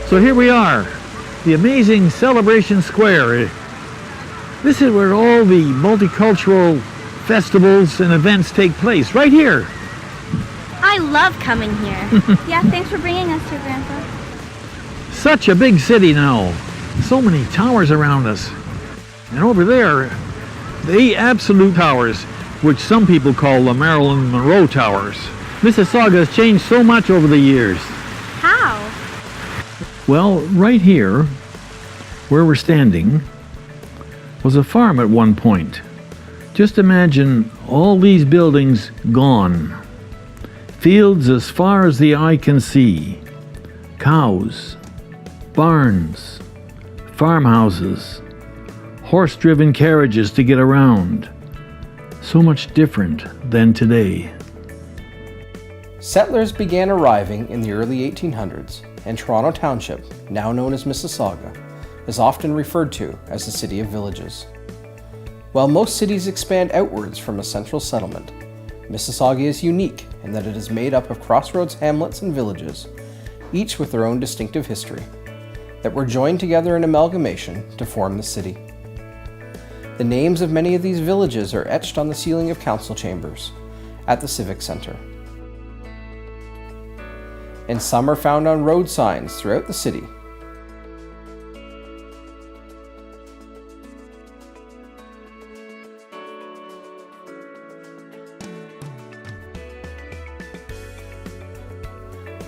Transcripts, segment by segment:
So here we are, the amazing Celebration Square. This is where all the multicultural festivals and events take place, right here. I love coming here. Yeah, thanks for bringing us here, Grandpa. Such a big city now. So many towers around us. And over there, the absolute towers, which some people call the Marilyn Monroe Towers. Mississauga has changed so much over the years. How? Well, right here, where we're standing, was a farm at one point. Just imagine all these buildings gone. Fields as far as the eye can see. Cows, barns, farmhouses, horse-driven carriages to get around. So much different than today. Settlers began arriving in the early 1800s, and Toronto Township, now known as Mississauga, is often referred to as the City of Villages. While most cities expand outwards from a central settlement, Mississauga is unique in that it is made up of crossroads, hamlets, and villages, each with their own distinctive history, that were joined together in amalgamation to form the city. The names of many of these villages are etched on the ceiling of council chambers at the Civic Centre. And some are found on road signs throughout the city.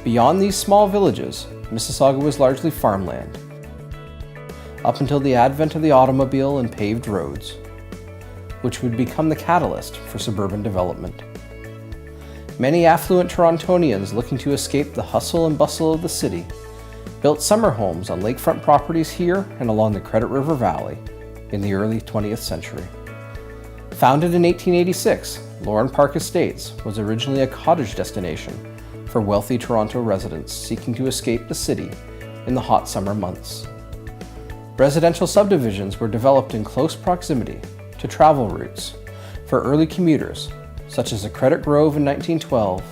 Beyond these small villages, Mississauga was largely farmland, up until the advent of the automobile and paved roads, which would become the catalyst for suburban development. Many affluent Torontonians looking to escape the hustle and bustle of the city built summer homes on lakefront properties here and along the Credit River Valley in the early 20th century. Founded in 1886, Lauren Park Estates was originally a cottage destination for wealthy Toronto residents seeking to escape the city in the hot summer months. Residential subdivisions were developed in close proximity to travel routes for early commuters, such as the Credit Grove in 1912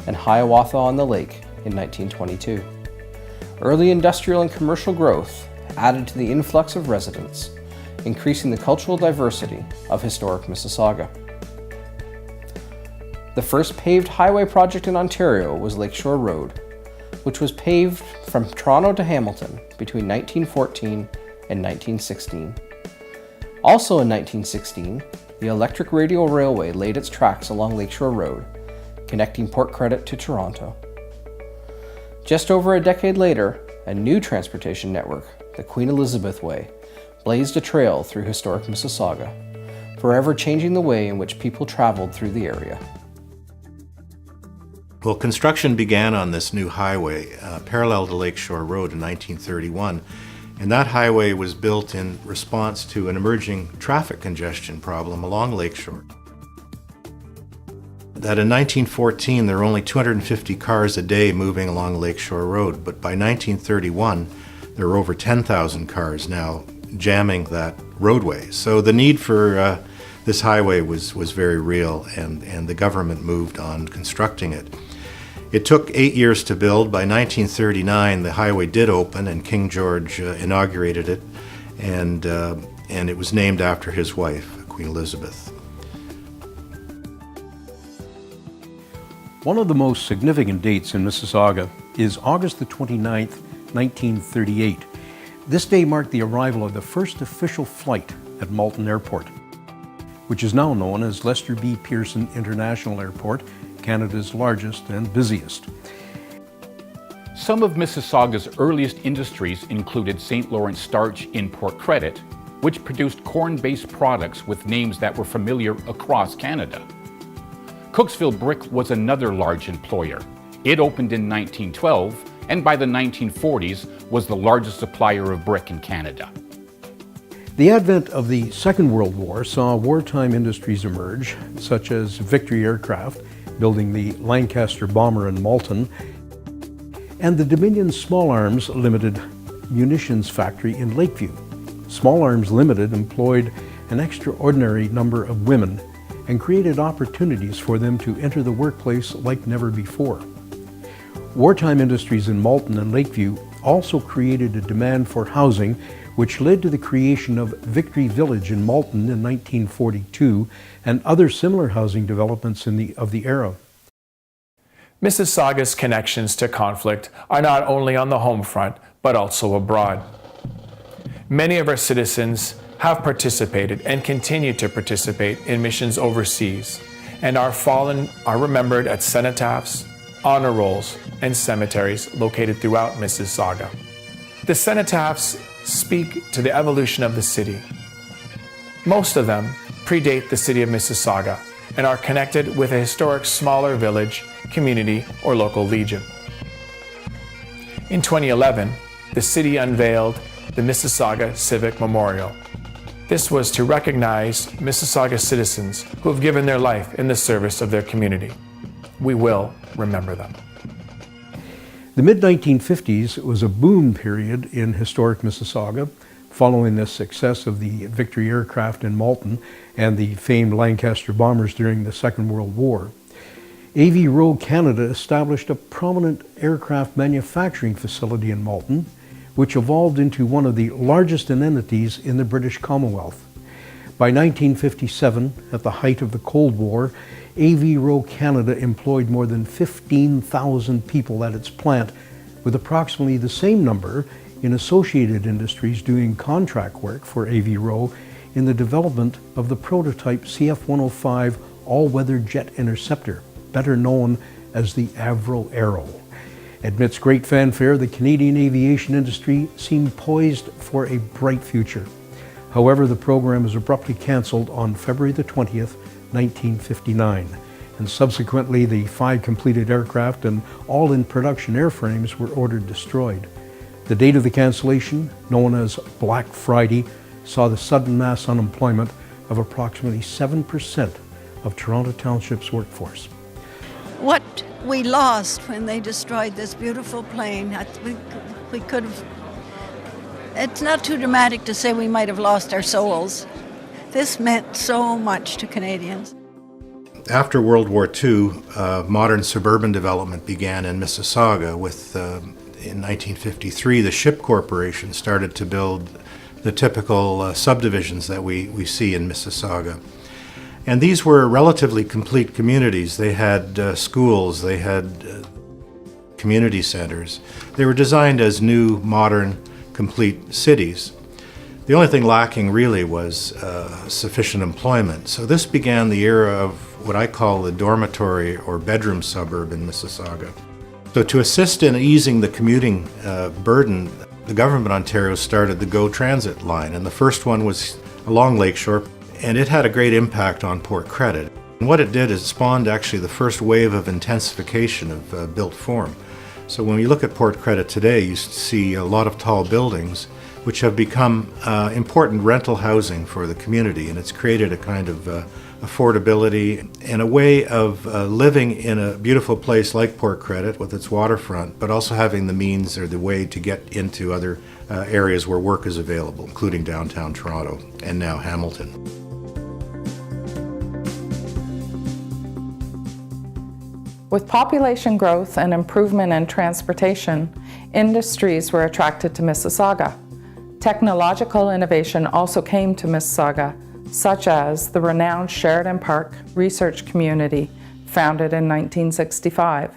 and Hiawatha on the Lake in 1922. Early industrial and commercial growth added to the influx of residents, increasing the cultural diversity of historic Mississauga. The first paved highway project in Ontario was Lakeshore Road, which was paved from Toronto to Hamilton between 1914 and 1916. Also in 1916, the electric radial railway laid its tracks along Lakeshore Road, connecting Port Credit to Toronto. Just over a decade later, a new transportation network, the Queen Elizabeth Way, blazed a trail through historic Mississauga, forever changing the way in which people traveled through the area. Well, construction began on this new highway parallel to Lakeshore Road in 1931, and that highway was built in response to an emerging traffic congestion problem along Lakeshore. That in 1914 there were only 250 cars a day moving along Lakeshore Road, but by 1931 there were over 10,000 cars now jamming that roadway. So the need for this highway was very real, and the government moved on constructing it. It took 8 years to build. By 1939, the highway did open, and King George inaugurated it, and it was named after his wife, Queen Elizabeth. One of the most significant dates in Mississauga is August the 29th, 1938. This day marked the arrival of the first official flight at Malton Airport, which is now known as Lester B. Pearson International Airport, Canada's largest and busiest. Some of Mississauga's earliest industries included St. Lawrence Starch in Port Credit, which produced corn-based products with names that were familiar across Canada. Cooksville Brick was another large employer. It opened in 1912, and by the 1940s was the largest supplier of brick in Canada. The advent of the Second World War saw wartime industries emerge, such as Victory Aircraft, building the Lancaster bomber in Malton, and the Dominion Small Arms Limited munitions factory in Lakeview. Small Arms Limited employed an extraordinary number of women and created opportunities for them to enter the workplace like never before. Wartime industries in Malton and Lakeview also created a demand for housing, which led to the creation of Victory Village in Malton in 1942 and other similar housing developments of the era. Mississauga's connections to conflict are not only on the home front, but also abroad. Many of our citizens have participated and continue to participate in missions overseas, and our fallen are remembered at cenotaphs, honor rolls, and cemeteries located throughout Mississauga. The cenotaphs speak to the evolution of the city. Most of them predate the city of Mississauga and are connected with a historic smaller village, community, or local legion. In 2011, the city unveiled the Mississauga Civic Memorial. This was to recognize Mississauga citizens who have given their life in the service of their community. We will remember them. The mid-1950s was a boom period in historic Mississauga, following the success of the Victory aircraft in Malton and the famed Lancaster bombers during the Second World War. AV Row Canada established a prominent aircraft manufacturing facility in Malton, which evolved into one of the largest entities in the British Commonwealth. By 1957, at the height of the Cold War, AV Row Canada employed more than 15,000 people at its plant, with approximately the same number in associated industries doing contract work for AV Row in the development of the prototype CF-105 all-weather jet interceptor, better known as the Avro Arrow. Amidst great fanfare, the Canadian aviation industry seemed poised for a bright future. However, the program was abruptly cancelled on February the 20th, 1959, and subsequently the 5 completed aircraft and all in production airframes were ordered destroyed. The date of the cancellation, known as Black Friday, saw the sudden mass unemployment of approximately 7% of Toronto Township's workforce. What we lost when they destroyed this beautiful plane, we could have, it's not too dramatic to say we might have lost our souls. This meant so much to Canadians. After World War II, modern suburban development began in Mississauga with, in 1953, the Ship Corporation started to build the typical subdivisions that we see in Mississauga. And these were relatively complete communities. They had schools, they had community centers. They were designed as new, modern, complete cities. The only thing lacking really was sufficient employment. So this began the era of what I call the dormitory or bedroom suburb in Mississauga. So to assist in easing the commuting burden, the government of Ontario started the GO Transit line, and the first one was along Lakeshore, and it had a great impact on Port Credit. And what it did is it spawned actually the first wave of intensification of built form. So when you look at Port Credit today, you see a lot of tall buildings which have become important rental housing for the community, and it's created a kind of affordability and a way of living in a beautiful place like Port Credit with its waterfront, but also having the means or the way to get into other areas where work is available, including downtown Toronto and now Hamilton. With population growth and improvement in transportation, industries were attracted to Mississauga. Technological innovation also came to Mississauga, such as the renowned Sheridan Park Research Community, founded in 1965.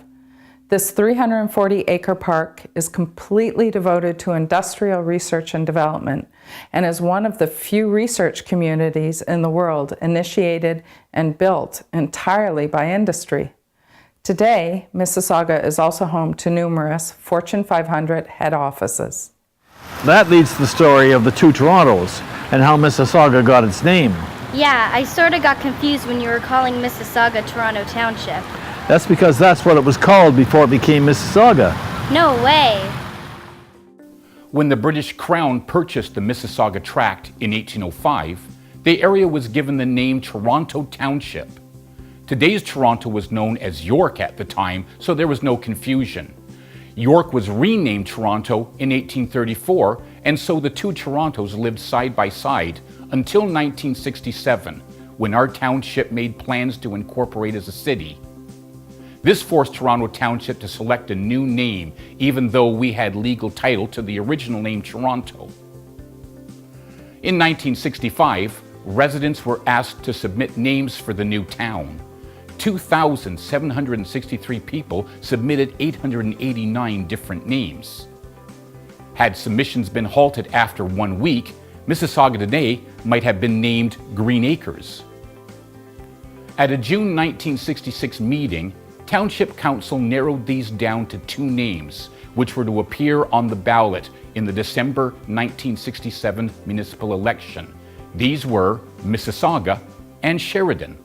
This 340-acre park is completely devoted to industrial research and development and is one of the few research communities in the world initiated and built entirely by industry. Today, Mississauga is also home to numerous Fortune 500 head offices. That leads to the story of the two Torontos and how Mississauga got its name. Yeah, I sort of got confused when you were calling Mississauga Toronto Township. That's because that's what it was called before it became Mississauga. No way. When the British Crown purchased the Mississauga tract in 1805, the area was given the name Toronto Township. Today's Toronto was known as York at the time, so there was no confusion. York was renamed Toronto in 1834, and so the two Torontos lived side by side until 1967, when our township made plans to incorporate as a city. This forced Toronto Township to select a new name, even though we had legal title to the original name Toronto. In 1965, residents were asked to submit names for the new town. 2,763 people submitted 889 different names. Had submissions been halted after 1 week, Mississauga today might have been named Green Acres. At a June 1966 meeting, Township Council narrowed these down to 2 names, which were to appear on the ballot in the December 1967 municipal election. These were Mississauga and Sheridan.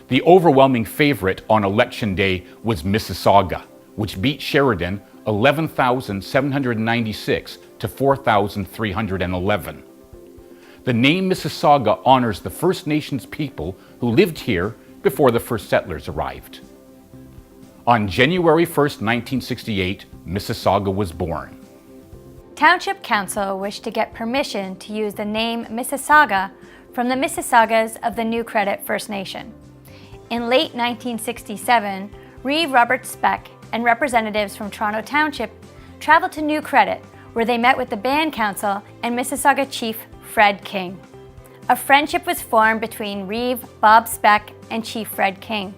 The overwhelming favorite on election day was Mississauga, which beat Sheridan 11,796 to 4,311. The name Mississauga honors the First Nations people who lived here before the first settlers arrived. On January 1st, 1968, Mississauga was born. Township Council wished to get permission to use the name Mississauga from the Mississaugas of the New Credit First Nation. In late 1967, Reeve Robert Speck and representatives from Toronto Township traveled to New Credit, where they met with the Band Council and Mississauga Chief Fred King. A friendship was formed between Reeve, Bob Speck, and Chief Fred King.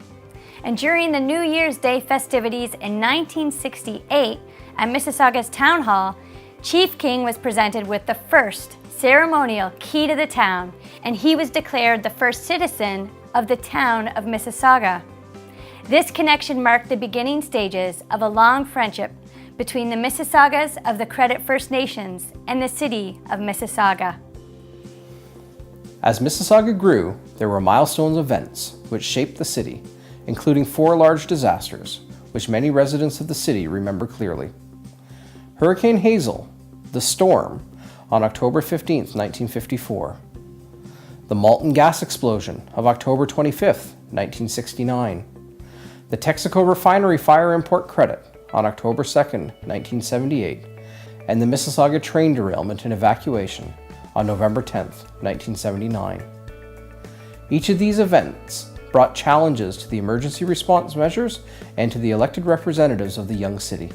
And during the New Year's Day festivities in 1968 at Mississauga's Town Hall, Chief King was presented with the first ceremonial key to the town, and he was declared the first citizen of the town of Mississauga. This connection marked the beginning stages of a long friendship between the Mississaugas of the Credit First Nations and the city of Mississauga. As Mississauga grew, there were milestone events which shaped the city, including 4 large disasters, which many residents of the city remember clearly. Hurricane Hazel, the storm, on October 15, 1954. The Malton gas explosion of October 25, 1969. The Texaco refinery fire in Port Credit on October 2, 1978. And the Mississauga train derailment and evacuation on November 10, 1979. Each of these events brought challenges to the emergency response measures and to the elected representatives of the young city.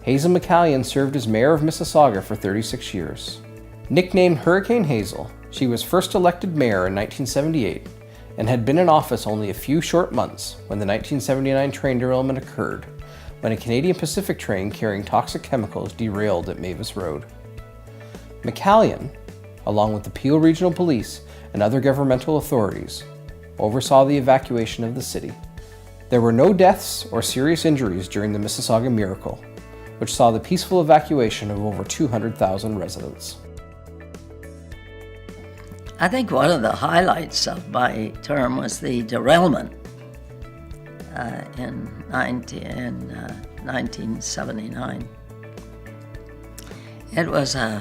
Hazel McCallion served as mayor of Mississauga for 36 years. Nicknamed Hurricane Hazel, she was first elected mayor in 1978 and had been in office only a few short months when the 1979 train derailment occurred, when a Canadian Pacific train carrying toxic chemicals derailed at Mavis Road. McCallion, along with the Peel Regional Police and other governmental authorities, oversaw the evacuation of the city. There were no deaths or serious injuries during the Mississauga miracle, which saw the peaceful evacuation of over 200,000 residents. I think one of the highlights of my term was the derailment in 1979. It was a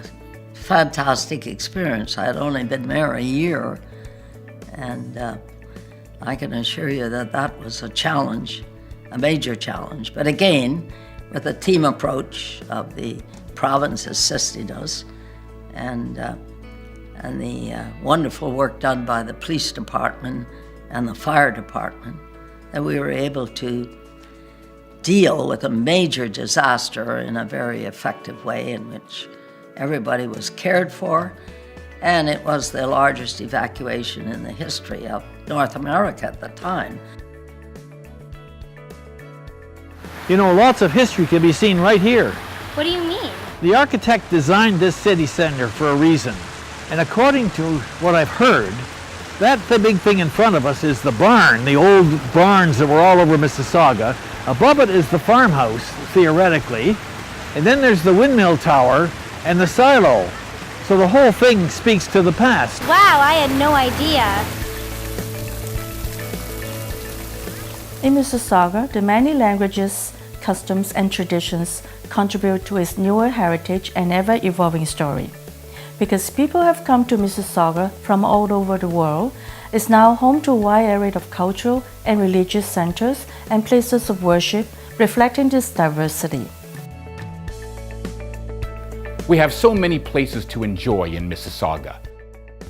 fantastic experience. I had only been mayor a year, and I can assure you that that was a challenge, a major challenge. But again, with a team approach of the province assisting us, and the wonderful work done by the police department and the fire department, that we were able to deal with a major disaster in a very effective way in which everybody was cared for, and it was the largest evacuation in the history of North America at the time. You know, lots of history can be seen right here. What do you mean? The architect designed this city center for a reason. And according to what I've heard, the big thing in front of us is the barn, the old barns that were all over Mississauga. Above it is the farmhouse, theoretically. And then there's the windmill tower and the silo. So the whole thing speaks to the past. Wow, I had no idea. In Mississauga, the many languages, customs, and traditions contribute to its newer heritage and ever-evolving story. Because people have come to Mississauga from all over the world, it's now home to a wide array of cultural and religious centers and places of worship, reflecting this diversity. We have so many places to enjoy in Mississauga.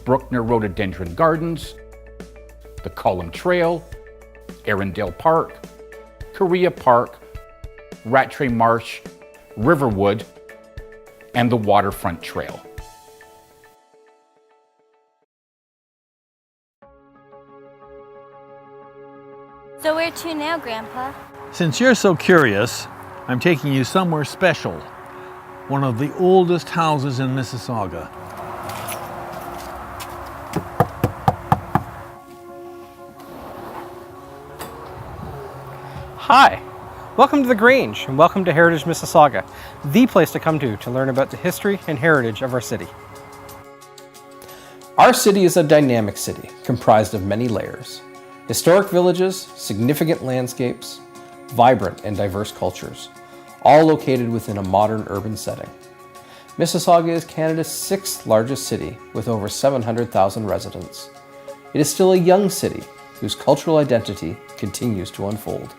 Bruckner Rhododendron Gardens, the Column Trail, Arundel Park, Korea Park, Rattray Marsh, Riverwood, and the Waterfront Trail. So where to now, Grandpa? Since you're so curious, I'm taking you somewhere special. One of the oldest houses in Mississauga. Hi, welcome to the Grange and welcome to Heritage Mississauga, the place to come to learn about the history and heritage of our city. Our city is a dynamic city comprised of many layers. Historic villages, significant landscapes, vibrant and diverse cultures, all located within a modern urban setting. Mississauga is Canada's 6th largest city with over 700,000 residents. It is still a young city whose cultural identity continues to unfold.